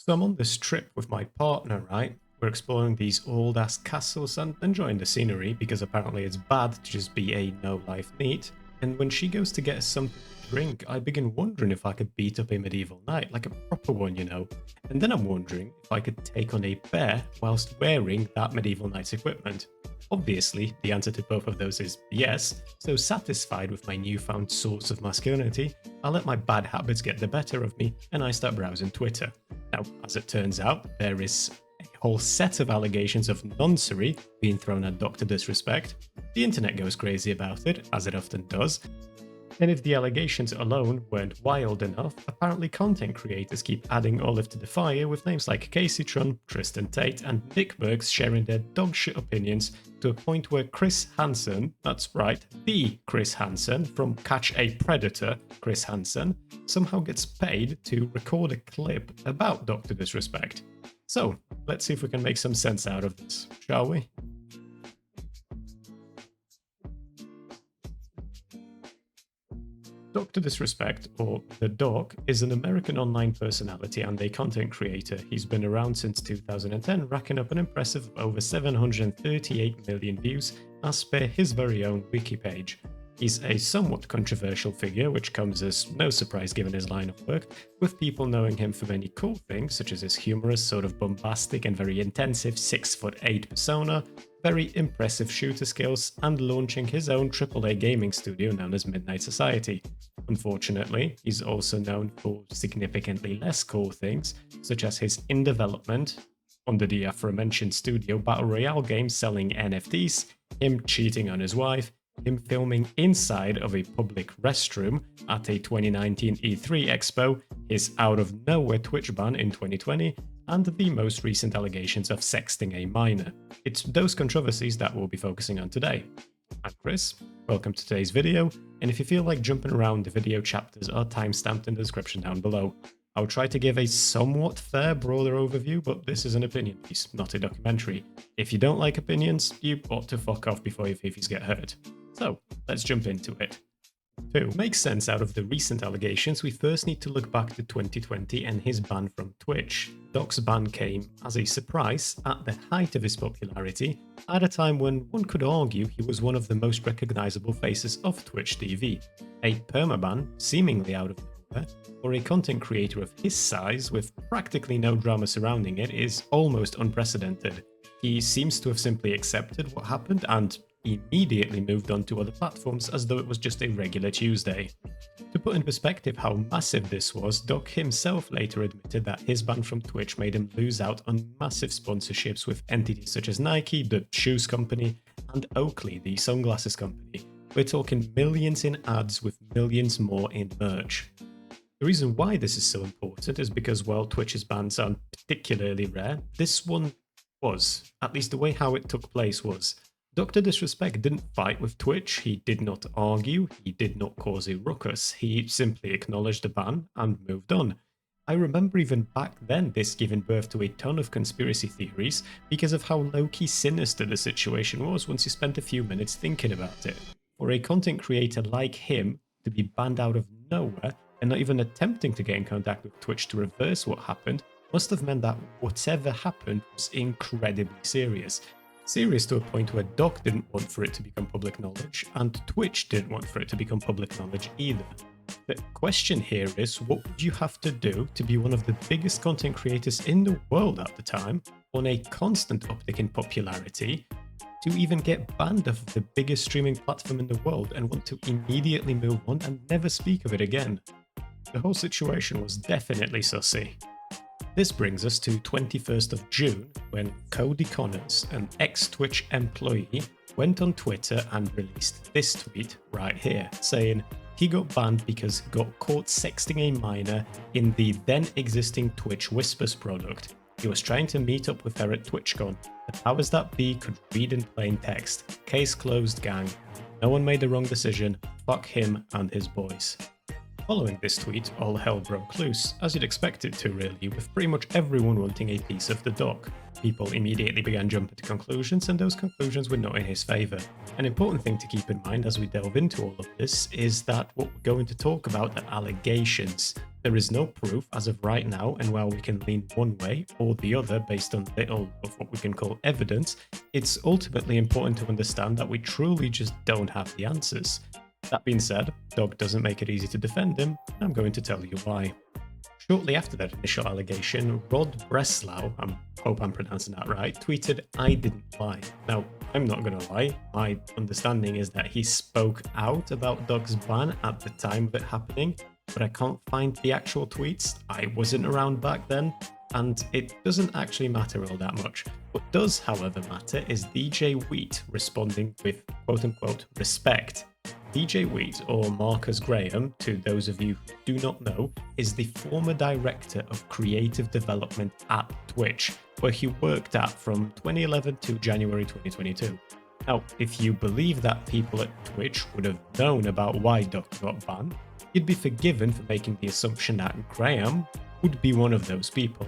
So I'm on this trip with my partner, right? We're exploring these old-ass castles and enjoying the scenery because apparently it's bad to just be a no-life neat. And when she goes to get us something to drink, I begin wondering if I could beat up a medieval knight, like a proper one, you know. And then I'm wondering if I could take on a bear whilst wearing that medieval knight's equipment. Obviously, the answer to both of those is yes, so satisfied with my newfound source of masculinity, I let my bad habits get the better of me and I start browsing Twitter. Now, as it turns out, there is a whole set of allegations of noncery being thrown at DrDisrespect. The internet goes crazy about it, as it often does. And if the allegations alone weren't wild enough, apparently content creators keep adding olive to the fire with names like Casey Tron, Tristan Tate, and Nick Burks sharing their dogshit opinions to a point where Chris Hansen, that's right, the Chris Hansen from Catch a Predator, Chris Hansen, somehow gets paid to record a clip about DrDisrespect. So, let's see if we can make some sense out of this, shall we? DrDisrespect, or The Doc, is an American online personality and a content creator. He's been around since 2010, racking up an impressive over 738 million views, as per his very own wiki page. He's a somewhat controversial figure, which comes as no surprise given his line of work, with people knowing him for many cool things, such as his humorous, sort of bombastic and very intensive 6'8" persona, very impressive shooter skills, and launching his own AAA gaming studio known as Midnight Society. Unfortunately, he's also known for significantly less cool things, such as his in-development, under the aforementioned studio battle royale game selling NFTs, him cheating on his wife, him filming inside of a public restroom at a 2019 E3 Expo, his out-of-nowhere Twitch ban in 2020, and the most recent allegations of sexting a minor. It's those controversies that we'll be focusing on today. I'm Chris, welcome to today's video, and if you feel like jumping around, the video chapters are timestamped in the description down below. I'll try to give a somewhat fair, broader overview, but this is an opinion piece, not a documentary. If you don't like opinions, you ought to fuck off before your fifis get hurt. So, let's jump into it. To make sense out of the recent allegations, we first need to look back to 2020 and his ban from Twitch. Doc's ban came as a surprise at the height of his popularity, at a time when one could argue he was one of the most recognizable faces of Twitch TV. A permaban, seemingly out of nowhere, for a content creator of his size with practically no drama surrounding it is almost unprecedented. He seems to have simply accepted what happened and immediately moved on to other platforms as though it was just a regular Tuesday. To put in perspective how massive this was, Doc himself later admitted that his ban from Twitch made him lose out on massive sponsorships with entities such as Nike, the shoes company, and Oakley, the sunglasses company. We're talking millions in ads with millions more in merch. The reason why this is so important is because while Twitch's bans aren't particularly rare, this one was, at least the way how it took place was. DrDisrespect didn't fight with Twitch, he did not argue, he did not cause a ruckus, he simply acknowledged the ban and moved on. I remember even back then this giving birth to a ton of conspiracy theories because of how low-key sinister the situation was once you spent a few minutes thinking about it. For a content creator like him to be banned out of nowhere and not even attempting to get in contact with Twitch to reverse what happened must have meant that whatever happened was incredibly serious. Serious to a point where Doc didn't want for it to become public knowledge, and Twitch didn't want for it to become public knowledge either. The question here is, what would you have to do to be one of the biggest content creators in the world at the time, on a constant uptick in popularity, to even get banned off the biggest streaming platform in the world and want to immediately move on and never speak of it again? The whole situation was definitely sussy. This brings us to 21st of June, when Cody Connors, an ex-Twitch employee, went on Twitter and released this tweet right here, saying he got banned because he got caught sexting a minor in the then existing Twitch Whispers product. He was trying to meet up with her at TwitchCon. The powers that be could read in plain text. Case closed, gang. No one made the wrong decision. Fuck him and his boys. Following this tweet, all hell broke loose, as you'd expect it to really, with pretty much everyone wanting a piece of the Doc. People immediately began jumping to conclusions, and those conclusions were not in his favour. An important thing to keep in mind as we delve into all of this is that what we're going to talk about are allegations. There is no proof as of right now, and while we can lean one way or the other based on little of what we can call evidence, it's ultimately important to understand that we truly just don't have the answers. That being said, Doug doesn't make it easy to defend him, and I'm going to tell you why. Shortly after that initial allegation, Rod Breslau, I hope I'm pronouncing that right, tweeted, "I didn't lie." Now, I'm not gonna lie, my understanding is that he spoke out about Doug's ban at the time of it happening, but I can't find the actual tweets. I wasn't around back then, and it doesn't actually matter all that much. What does, however, matter is DJ Wheat responding with quote-unquote respect. DJ Wheat, or Marcus Graham, to those of you who do not know, is the former director of creative development at Twitch, where he worked at from 2011 to January 2022. Now, if you believe that people at Twitch would have known about why Doug got banned, you'd be forgiven for making the assumption that Graham would be one of those people.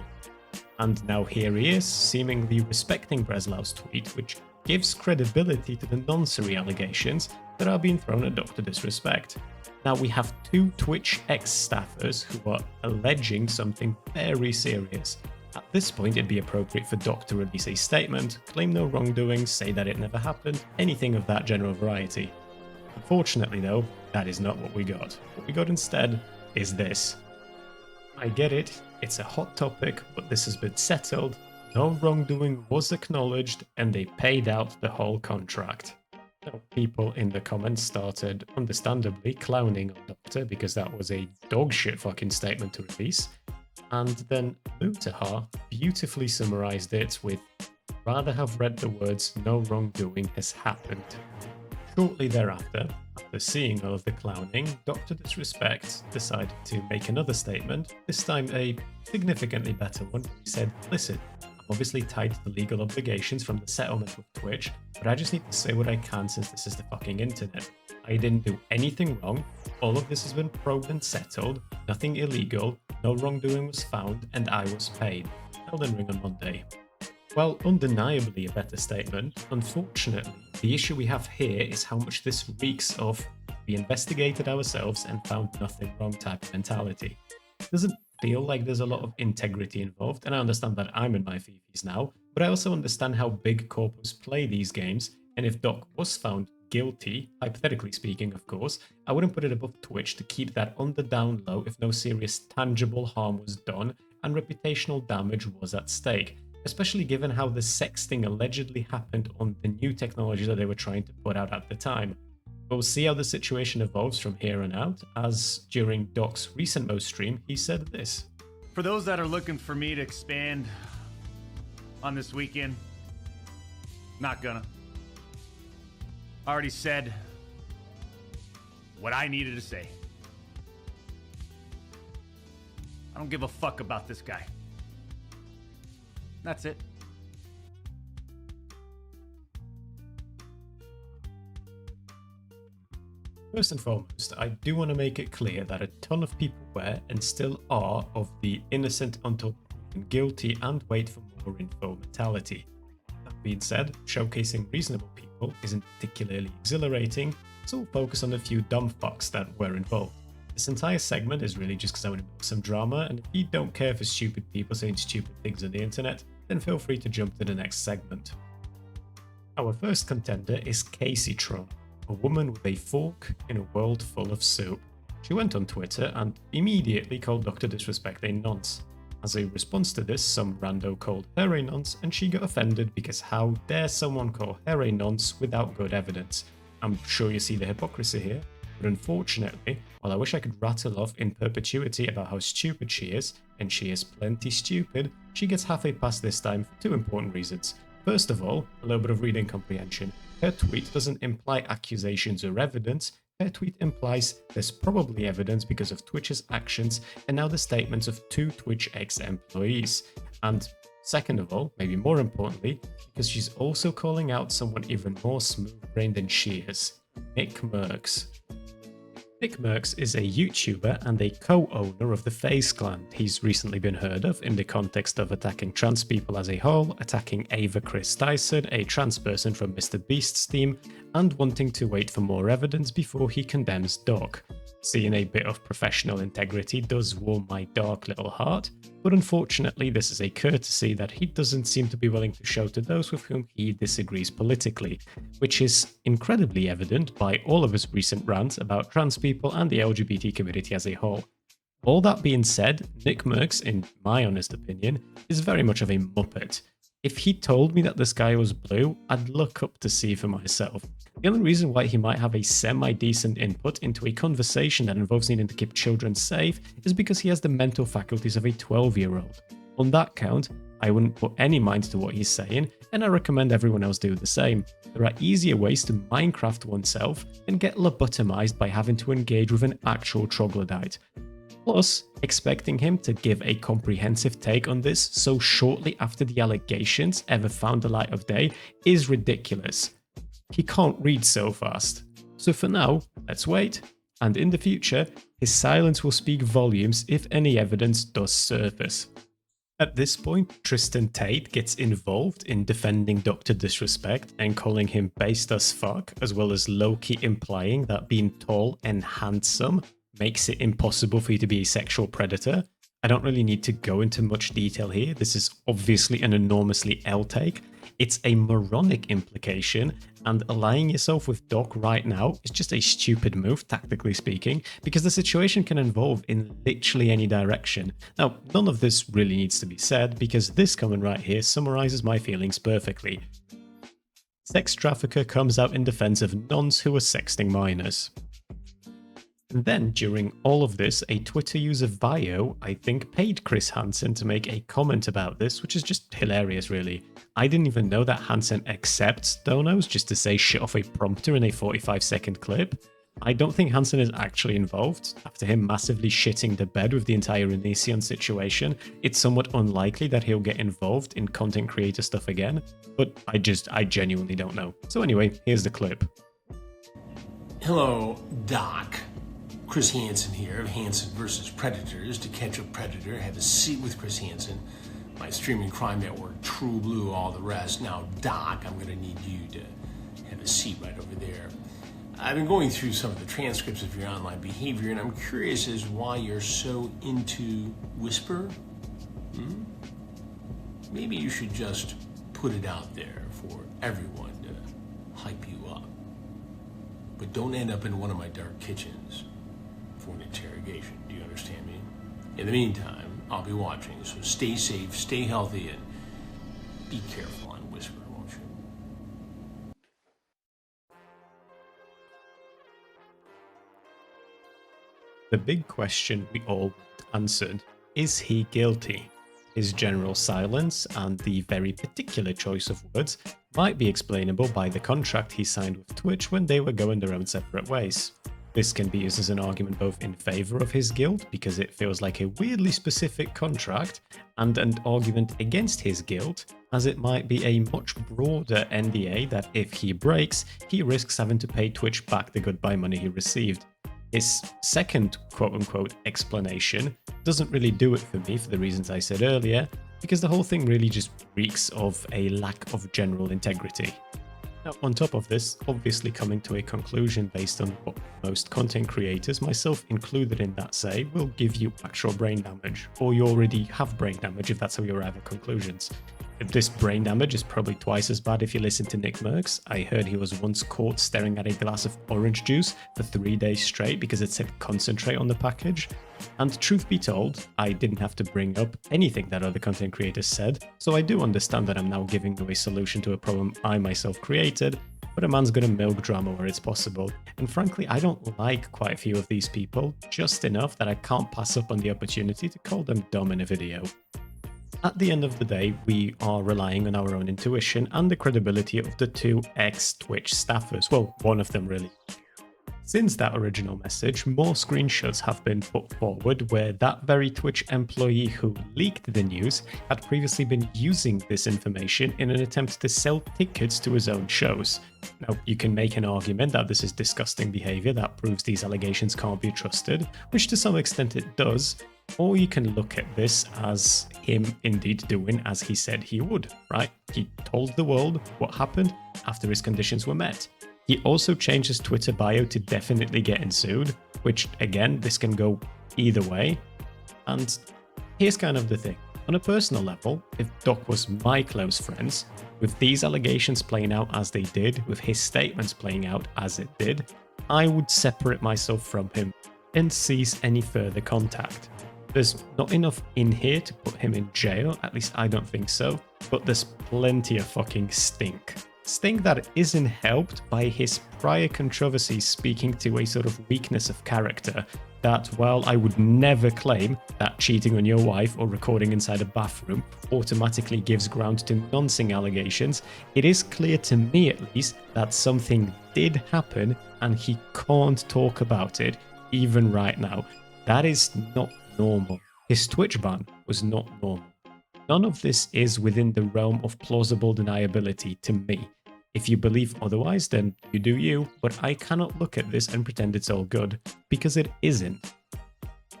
And now here he is, seemingly respecting Breslau's tweet, which gives credibility to the nonsense allegations that are being thrown at DrDisrespect. Now we have two Twitch ex-staffers who are alleging something very serious. At this point, it'd be appropriate for Doc to release a statement, claim no wrongdoing, say that it never happened, anything of that general variety. Unfortunately though, that is not what we got. What we got instead is this. I get it, it's a hot topic, but this has been settled, no wrongdoing was acknowledged, and they paid out the whole contract. Now, people in the comments started, understandably, clowning on Doctor because that was a dogshit fucking statement to release, and then Mutahar beautifully summarized it with, rather have read the words no wrongdoing has happened. Shortly thereafter, after seeing all of the clowning, DrDisrespect decided to make another statement, this time a significantly better one. He said, "Listen, I'm obviously tied to the legal obligations from the settlement with Twitch, but I just need to say what I can since this is the fucking internet. I didn't do anything wrong, all of this has been probed and settled, nothing illegal, no wrongdoing was found, and I was paid. Elden Ring on Monday." While undeniably a better statement, unfortunately, the issue we have here is how much this reeks of we investigated ourselves and found nothing wrong type of mentality. It doesn't feel like there's a lot of integrity involved, and I understand that I'm in my fifties now, but I also understand how big corpos play these games, and if Doc was found guilty, hypothetically speaking of course, I wouldn't put it above Twitch to keep that on the down low if no serious tangible harm was done and reputational damage was at stake. Especially given how the sexting allegedly happened on the new technology that they were trying to put out at the time. We'll see how the situation evolves from here on out, as during Doc's recent most stream, he said this. For those that are looking for me to expand on this weekend, not gonna. I already said what I needed to say. I don't give a fuck about this guy. That's it. First and foremost, I do want to make it clear that a ton of people were and still are of the innocent until proven guilty and wait for more info mentality. That being said, showcasing reasonable people isn't particularly exhilarating, so we'll focus on a few dumb fucks that were involved. This entire segment is really just because I want to make some drama, and if you don't care for stupid people saying stupid things on the internet, then feel free to jump to the next segment. Our first contender is Casey Tron, a woman with a fork in a world full of soup. She went on Twitter and immediately called DrDisrespect a nonce. As a response to this, some rando called her a nonce, and she got offended because how dare someone call her a nonce without good evidence. I'm sure you see the hypocrisy here. But unfortunately, while I wish I could rattle off in perpetuity about how stupid she is, and she is plenty stupid, she gets half a pass this time for two important reasons. First of all, a little bit of reading comprehension. Her tweet doesn't imply accusations or evidence. Her tweet implies there's probably evidence because of Twitch's actions and now the statements of two Twitch ex-employees. And second of all, maybe more importantly, because she's also calling out someone even more smooth-brained than she is, Nick Merckx. Nick Merckx is a YouTuber and a co-owner of the FaZe clan. He's recently been heard of in the context of attacking trans people as a whole, attacking Ava Chris Tyson, a trans person from MrBeast's team, and wanting to wait for more evidence before he condemns Doc. Seeing a bit of professional integrity does warm my dark little heart, but unfortunately this is a courtesy that he doesn't seem to be willing to show to those with whom he disagrees politically, which is incredibly evident by all of his recent rants about trans people and the LGBT community as a whole. All that being said, Nick Merckx, in my honest opinion, is very much of a muppet. If he told me that the sky was blue, I'd look up to see for myself. The only reason why he might have a semi-decent input into a conversation that involves needing to keep children safe is because he has the mental faculties of a 12-year-old. On that count, I wouldn't put any mind to what he's saying, and I recommend everyone else do the same. There are easier ways to Minecraft oneself than get lobotomized by having to engage with an actual troglodyte. Plus, expecting him to give a comprehensive take on this so shortly after the allegations ever found the light of day is ridiculous. He can't read so fast. So for now, let's wait, and in the future, his silence will speak volumes if any evidence does surface. At this point, Tristan Tate gets involved in defending DrDisrespect and calling him based as fuck, as well as low-key implying that being tall and handsome makes it impossible for you to be a sexual predator. I don't really need to go into much detail here. This is obviously an enormously L take. It's a moronic implication, and aligning yourself with Doc right now is just a stupid move, tactically speaking, because the situation can evolve in literally any direction. Now, none of this really needs to be said, because this comment right here summarizes my feelings perfectly. Sex trafficker comes out in defense of nuns who are sexting minors. And then, during all of this, a Twitter user Vio, I think, paid Chris Hansen to make a comment about this, which is just hilarious, really. I didn't even know that Hansen accepts donos just to say shit off a prompter in a 45-second clip. I don't think Hansen is actually involved. After him massively shitting the bed with the entire Onision situation, it's somewhat unlikely that he'll get involved in content creator stuff again, but I genuinely don't know. So anyway, here's the clip. Hello, Doc. Chris Hansen here of Hansen vs. Predators. To catch a predator, have a seat with Chris Hansen, my streaming crime network, True Blue, all the rest. Now, Doc, I'm gonna need you to have a seat right over there. I've been going through some of the transcripts of your online behavior, and I'm curious as why you're so into Whisper. Maybe you should just put it out there for everyone to hype you up. But don't end up in one of my dark kitchens for an interrogation. Do you understand me? In the meantime, I'll be watching, so stay safe, stay healthy, and be careful on Whisper, won't you? The big question we all answered, is he guilty? His general silence and the very particular choice of words might be explainable by the contract he signed with Twitch when they were going their own separate ways. This can be used as an argument both in favor of his guilt, because it feels like a weirdly specific contract, and an argument against his guilt, as it might be a much broader NDA that if he breaks, he risks having to pay Twitch back the goodbye money he received. His second quote-unquote explanation doesn't really do it for me for the reasons I said earlier, because the whole thing really just reeks of a lack of general integrity. Now, on top of this, obviously coming to a conclusion based on what most content creators, myself included in that, say, will give you actual brain damage, or you already have brain damage if that's how you arrive at conclusions. This brain damage is probably twice as bad if you listen to Nick Merckx. I heard he was once caught staring at a glass of orange juice for 3 days straight because it said concentrate on the package. And truth be told, I didn't have to bring up anything that other content creators said, so I do understand that I'm now giving you a solution to a problem I myself created, but a man's gonna milk drama where it's possible. And frankly, I don't like quite a few of these people, just enough that I can't pass up on the opportunity to call them dumb in a video. At the end of the day, we are relying on our own intuition and the credibility of the two ex-Twitch staffers. Well, one of them really. Since that original message, more screenshots have been put forward where that very Twitch employee who leaked the news had previously been using this information in an attempt to sell tickets to his own shows. Now, you can make an argument that this is disgusting behavior that proves these allegations can't be trusted, which to some extent it does, or you can look at this as him indeed doing as he said he would, right? He told the world what happened after his conditions were met. He also changed his Twitter bio to definitely getting sued, which again, this can go either way. And here's kind of the thing. On a personal level, if Doc was my close friends, with these allegations playing out as they did, with his statements playing out as it did, I would separate myself from him and cease any further contact. There's not enough in here to put him in jail, at least I don't think so, but there's plenty of fucking stink. Stink that isn't helped by his prior controversies speaking to a sort of weakness of character that, while I would never claim that cheating on your wife or recording inside a bathroom automatically gives ground to nonsense allegations, it is clear to me at least that something did happen and he can't talk about it even right now. That is not normal. His Twitch ban was not normal. None of this is within the realm of plausible deniability to me. If you believe otherwise, then you do you, but I cannot look at this and pretend it's all good, because it isn't.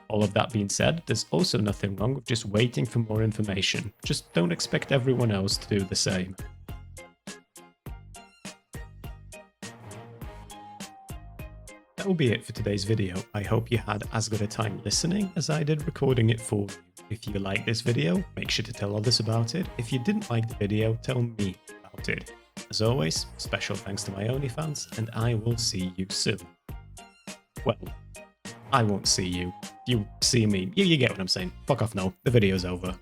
All of that being said, there's also nothing wrong with just waiting for more information. Just don't expect everyone else to do the same. That will be it for today's video. I hope you had as good a time listening as I did recording it for you. If you like this video, make sure to tell others about it. If you didn't like the video, tell me about it. As always, special thanks to my OnlyFans, and I will see you soon. Well, I won't see you. You see me. You get what I'm saying. Fuck off now. The video's over.